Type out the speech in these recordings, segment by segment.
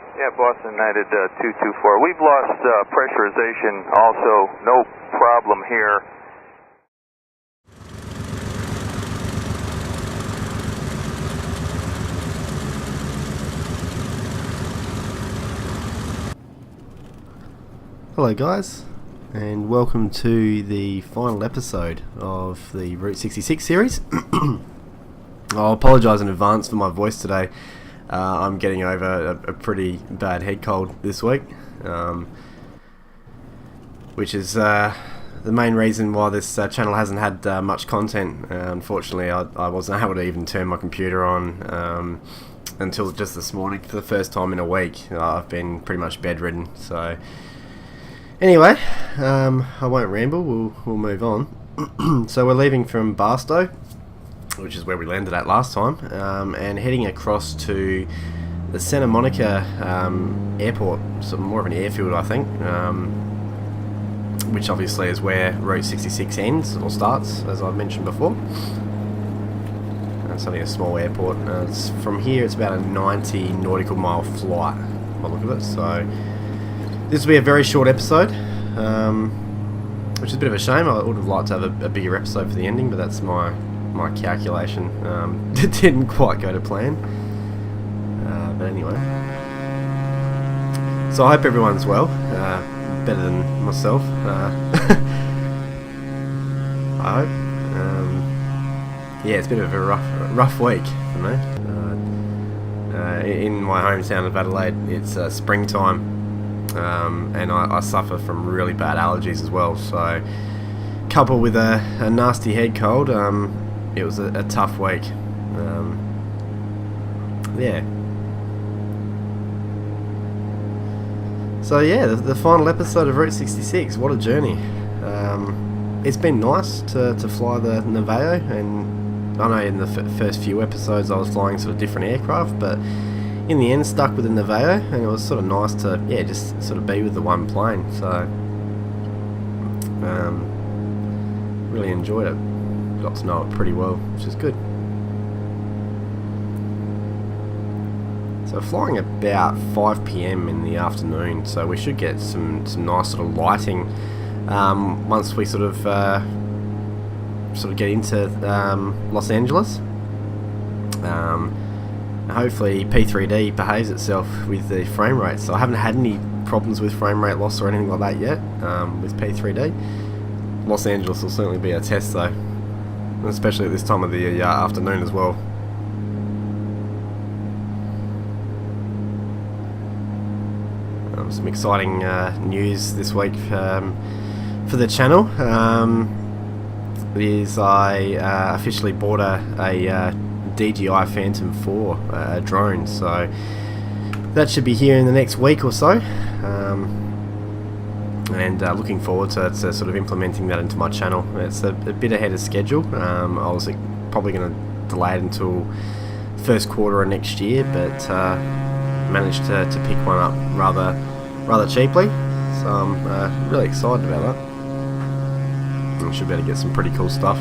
Yeah, Boston United 224. We've lost pressurization also. No problem here. Hello guys, and welcome to the final episode of the Route 66 series. I'll apologise in advance for my voice today. I'm getting over a pretty bad head cold this week, which is the main reason why this channel hasn't had much content. Unfortunately, I wasn't able to even turn my computer on until just this morning for the first time in a week. I've been pretty much bedridden, so anyway, I won't ramble, we'll move on. So we're leaving from Barstow, which is where we landed at last time, and heading across to the Santa Monica airport, so more of an airfield I think, which obviously is where Route 66 ends, or starts, as I've mentioned before. It's only a small airport. From here it's about a 90 nautical mile flight, by the look of it, so this will be a very short episode, which is a bit of a shame. I would have liked to have a bigger episode for the ending, but that's my calculation. It didn't quite go to plan, but anyway. So I hope everyone's well, better than myself. I hope. Yeah, it's been a bit of a rough week for me. In my hometown of Adelaide, it's springtime. And I suffer from really bad allergies as well, so coupled with a nasty head cold, it was a tough week. Yeah. So yeah, the final episode of Route 66, what a journey. It's been nice to fly the Neveo, and I know in the first few episodes I was flying sort of different aircraft, but in the end stuck with the Neveo, and it was sort of nice to just sort of be with the one plane. So really enjoyed it, got to know it pretty well, which is good. So flying about 5 PM in the afternoon, so we should get some nice sort of lighting once we sort of get into Los Angeles. Hopefully P3D behaves itself with the frame rate, so I haven't had any problems with frame rate loss or anything like that yet with P3D. Los Angeles will certainly be a test though, especially at this time of the afternoon as well. Some exciting news this week for the channel is I officially bought a DJI Phantom 4 drone, so that should be here in the next week or so, and looking forward to sort of implementing that into my channel. It's a bit ahead of schedule. I was probably going to delay it until first quarter of next year, but managed to pick one up rather cheaply, so I'm really excited about that. I should be able to get some pretty cool stuff,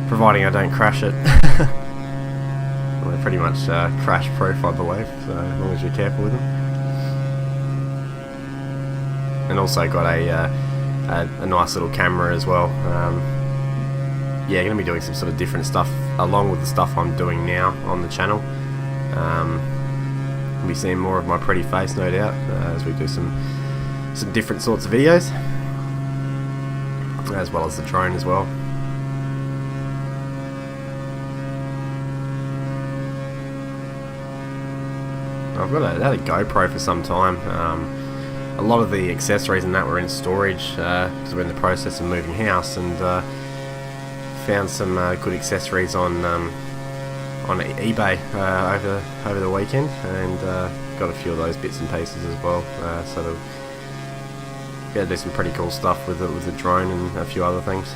providing I don't crash it. Well, they're pretty much crash proof, I believe, so as long as you're careful with them. And also got a nice little camera as well. Yeah, going to be doing some sort of different stuff along with the stuff I'm doing now on the channel. You'll be seeing more of my pretty face, no doubt, as we do some different sorts of videos, as well as the drone as well. I've had a GoPro for some time. A lot of the accessories and that were in storage because we're in the process of moving house, and found some good accessories on eBay over the weekend, and got a few of those bits and pieces as well. So they'll be able to do some pretty cool stuff with the drone and a few other things.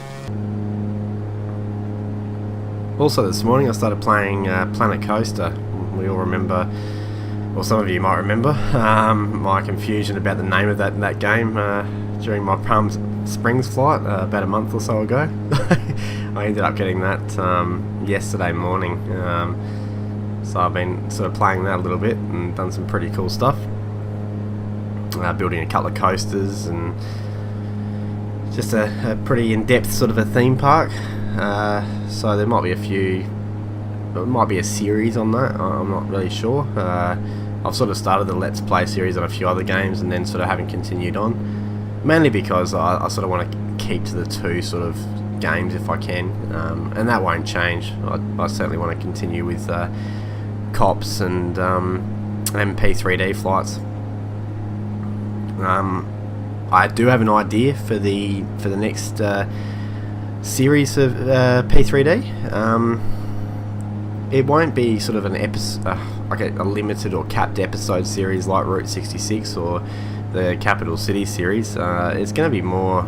Also this morning I started playing Planet Coaster. We all remember, well, some of you might remember, my confusion about the name of that game during my Palm Springs flight about a month or so ago. I ended up getting that yesterday morning. So I've been sort of playing that a little bit and done some pretty cool stuff. Building a couple of coasters and just a pretty in-depth sort of a theme park. So there might be a series on that. I'm not really sure. I've sort of started the Let's Play series on a few other games and then sort of haven't continued on. Mainly because I sort of want to keep to the 2 sort of games if I can. And that won't change. I certainly want to continue with Cops and Prepar3D flights. I do have an idea for the next series of Prepar3D. It won't be sort of an episode, like a limited or capped episode series like Route 66 or the Capital City series. It's going to be more.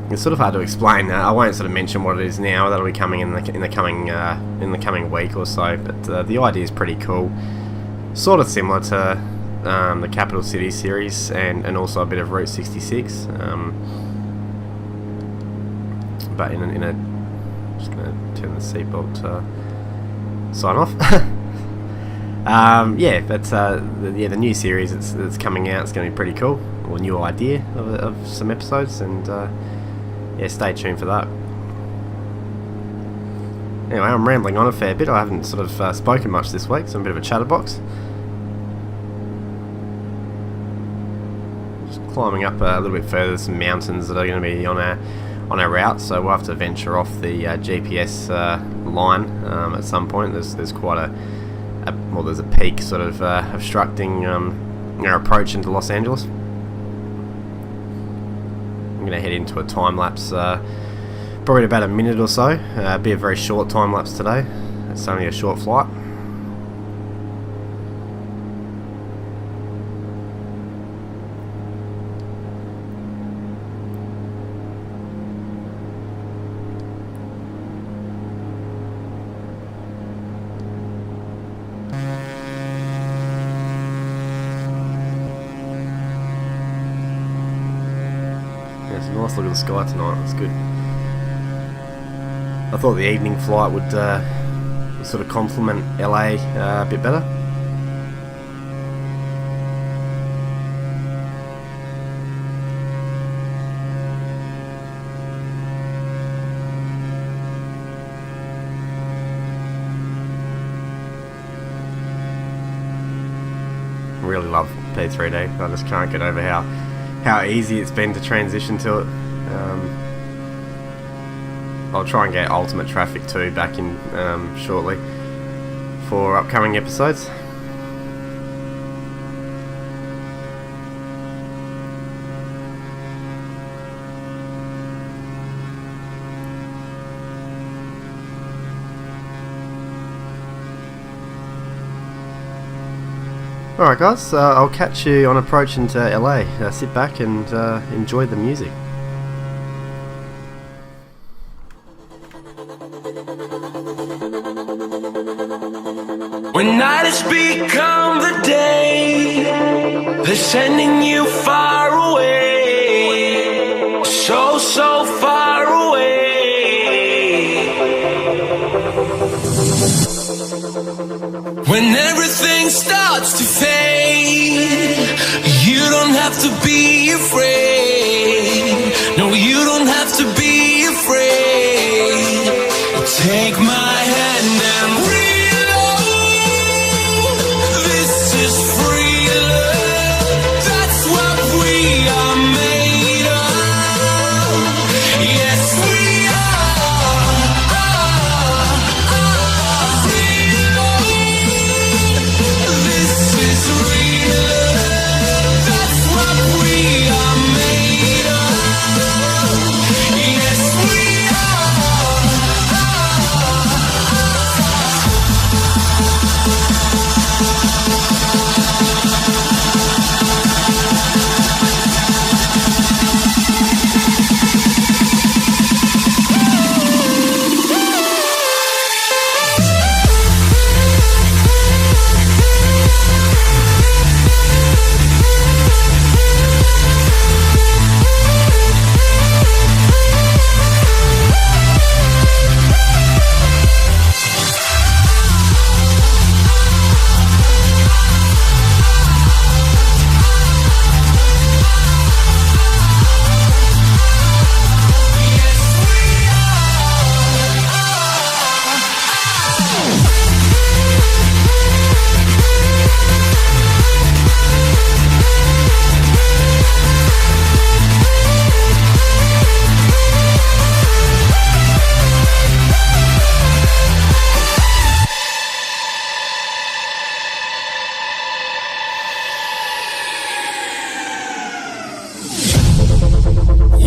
It's sort of hard to explain. I won't sort of mention what it is now. That'll be coming in the coming week or so. But the idea is pretty cool. Sort of similar to the Capital City series and also a bit of Route 66. But in a just gonna turn the seatbelt sign off. Yeah, but the new series that's coming out is going to be pretty cool. Or new idea of some episodes, and yeah, stay tuned for that. Anyway, I'm rambling on a fair bit. I haven't sort of spoken much this week, so I'm a bit of a chatterbox. Just climbing up a little bit further, some mountains that are going to be on our route, so we'll have to venture off the GPS line at some point. There's quite there's a peak sort of obstructing our approach into Los Angeles. I'm going to head into a time lapse, probably about a minute or so. Be a very short time lapse today. It's only a short flight. It's a nice look at the sky tonight. It's good. I thought the evening flight would sort of complement LA a bit better. I really love Prepar3D. I just can't get over how easy it's been to transition to it. I'll try and get Ultimate Traffic 2 back in shortly for upcoming episodes. Alright guys, I'll catch you on approach into LA. Sit back and enjoy the music. When night has become the day, they're sending you far away, so far away. When everything starts to fade, you don't have to be afraid. No, you don't have to be afraid. Take my hand and reload. This is free love. That's what we are made of. Yes, we are. Reload. This is real.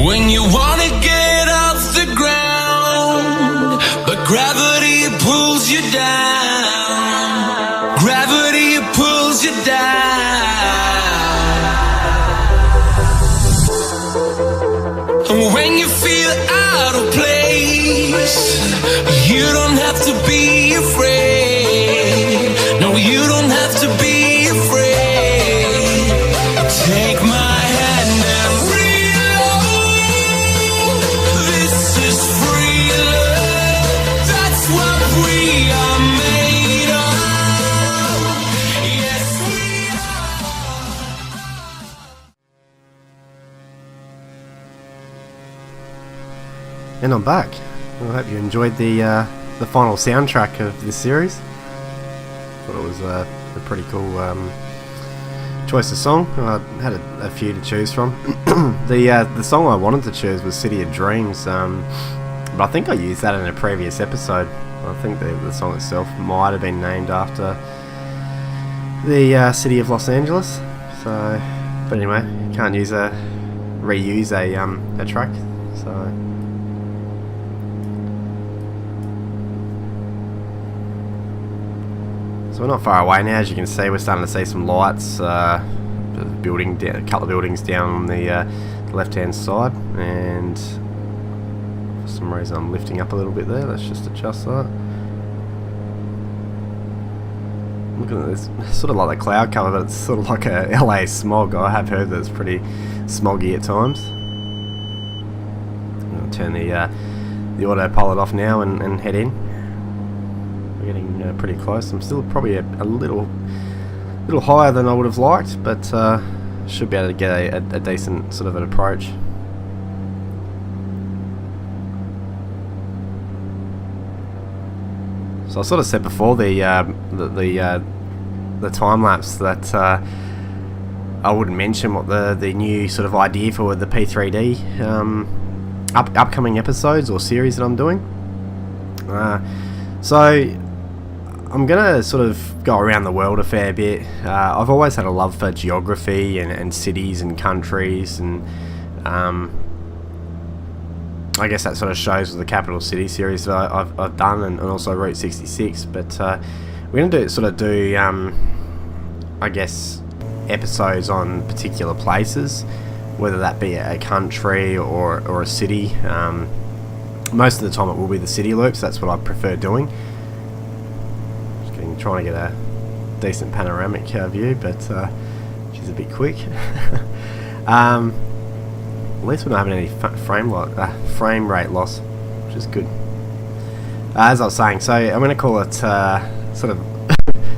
when you wanna get off the ground, but gravity pulls you down. Gravity pulls you down. And when you feel out of place, you don't have to be afraid. No, you don't have to be afraid. Take my hand and reload. This is free love. That's what we are made of. Yes, we are. And I'm back. Well, I hope you enjoyed the final soundtrack of this series. Thought it was a pretty cool choice of song. I had a few to choose from. The song I wanted to choose was City of Dreams, but I think I used that in a previous episode. I think the song itself might have been named after the city of Los Angeles. So, but anyway, can't reuse a track. So we're not far away now. As you can see, we're starting to see some lights. A couple of buildings down on the left-hand side, and for some reason I'm lifting up a little bit there. Let's just adjust that. Look at this, sort of like the cloud cover, but it's sort of like a LA smog. I have heard that it's pretty smoggy at times. I'll turn the autopilot off now and head in. Getting pretty close. I'm still probably a little higher than I would have liked, but should be able to get a decent sort of an approach. So I sort of said before the time lapse that I wouldn't mention what the new sort of idea for the P3D upcoming episodes or series that I'm doing. So I'm going to sort of go around the world a fair bit. I've always had a love for geography and cities and countries, and I guess that sort of shows with the Capital City series that I've done, and also Route 66. But we're going to do I guess, episodes on particular places, whether that be a country or a city. Most of the time it will be the city loops. That's what I prefer doing. Trying to get a decent panoramic view, but she's a bit quick. At least we're not having any frame rate loss, which is good. As I was saying, so I'm going to call it sort of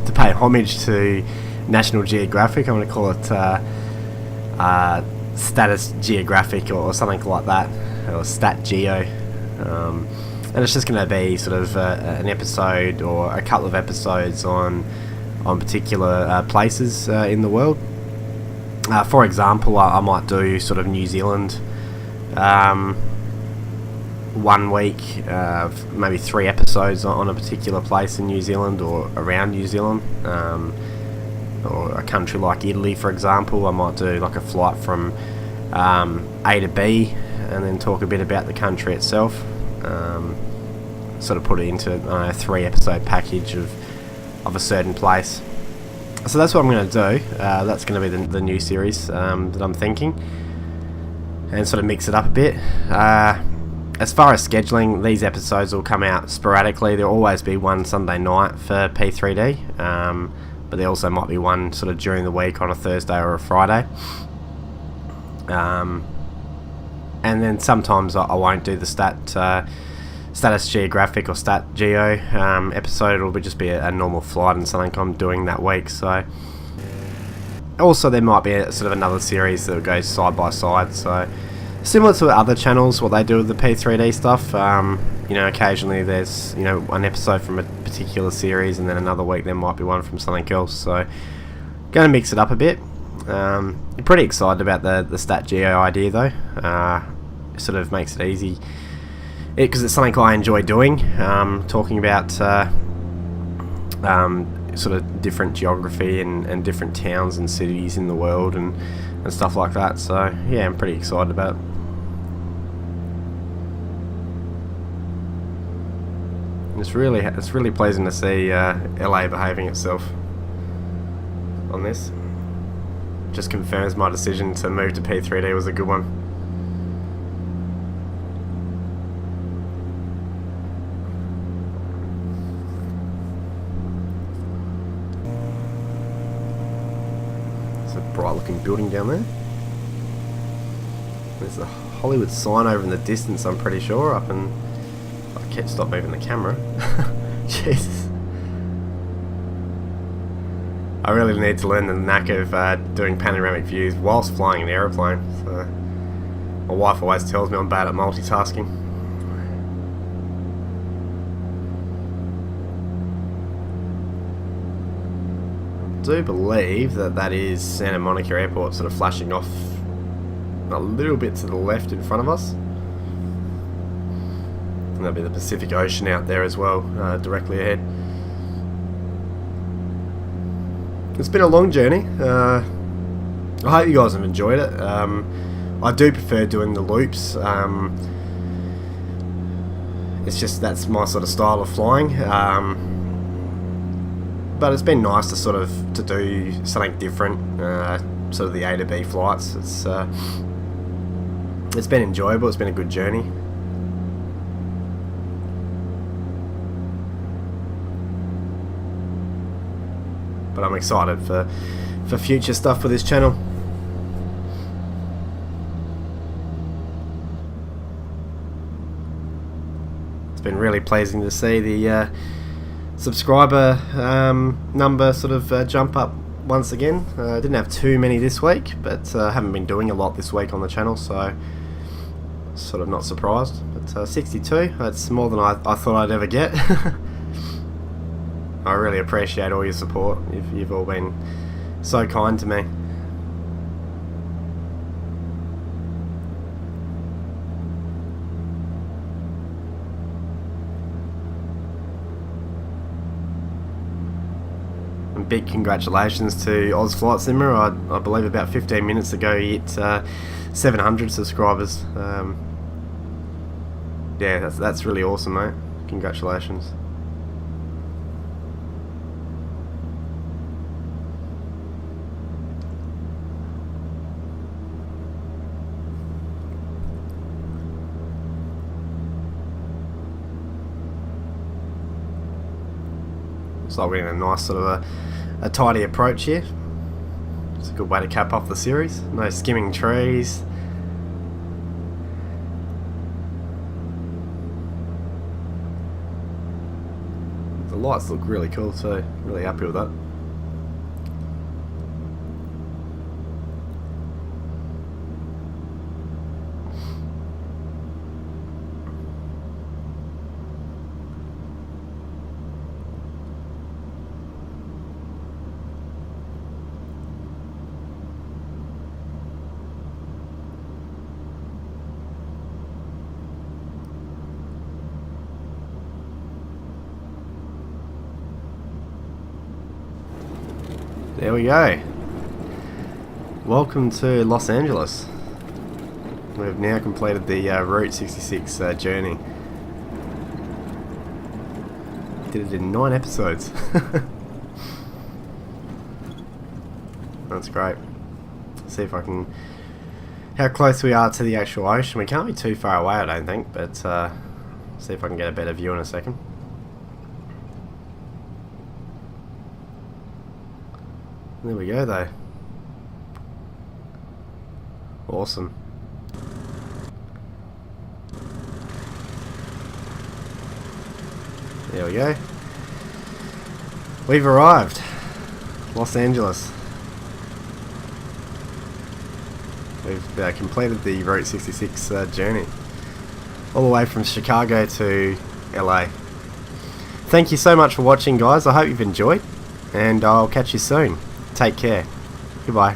to pay homage to National Geographic. I'm going to call it Status Geographic or something like that, or Stat Geo. And it's just going to be sort of an episode or a couple of episodes on particular places in the world. For example, I might do sort of New Zealand 1 week, maybe 3 episodes on a particular place in New Zealand or around New Zealand, or a country like Italy, for example. I might do like a flight from A to B and then talk a bit about the country itself. Sort of put it into a 3 episode package of a certain place. So that's what I'm going to do. That's going to be the new series that I'm thinking, and sort of mix it up a bit. As far as scheduling, these episodes will come out sporadically. There'll always be one Sunday night for P3D, but there also might be one sort of during the week on a Thursday or a Friday. And then sometimes I won't do the Status Geographic or Stat Geo episode. It'll just be a normal flight and something I'm doing that week. So also there might be sort of another series that goes side by side. So similar to other channels, what they do with the P3D stuff. Occasionally there's an episode from a particular series, and then another week there might be one from something else. So going to mix it up a bit. I'm pretty excited about the Stat Geo idea though. It sort of makes it easy, because it's something I enjoy doing, talking about sort of different geography and different towns and cities in the world and stuff like that. So yeah, I'm pretty excited about it. It's really pleasing to see LA behaving itself on this. Just confirms my decision to move to P3D was a good one. It's a bright looking building down there. There's a Hollywood sign over in the distance, I'm pretty sure, up in... I can't stop moving the camera. Jesus. I really need to learn the knack of doing panoramic views whilst flying an aeroplane. So my wife always tells me I'm bad at multitasking. I do believe that is Santa Monica Airport sort of flashing off a little bit to the left in front of us. And that'll be the Pacific Ocean out there as well, directly ahead. It's been a long journey. I hope you guys have enjoyed it. I do prefer doing the loops. It's just that's my sort of style of flying. But it's been nice to do something different. Sort of the A to B flights. It's been enjoyable. It's been a good journey. But I'm excited for future stuff for this channel. It's been really pleasing to see the subscriber number sort of jump up once again. Didn't have too many this week, but haven't been doing a lot this week on the channel, so sort of not surprised. But 62, that's more than I thought I'd ever get. I really appreciate all your support. You've all been so kind to me. And big congratulations to Oz Flight Simmer. I believe about 15 minutes ago he hit 700 subscribers. Yeah, that's really awesome, mate. Congratulations. So we're getting a nice sort of a tidy approach here. It's a good way to cap off the series. No skimming trees. The lights look really cool too. Really happy with that. There we go. Welcome to Los Angeles. We've now completed the Route 66 journey. Did it in 9 episodes. That's great. Let's see if I can... How close we are to the actual ocean. We can't be too far away, I don't think, but see if I can get a better view in a second. There we go though. Awesome. There we go. We've arrived. Los Angeles. We've completed the Route 66 journey. All the way from Chicago to LA. Thank you so much for watching, guys. I hope you've enjoyed. And I'll catch you soon. Take care. Goodbye.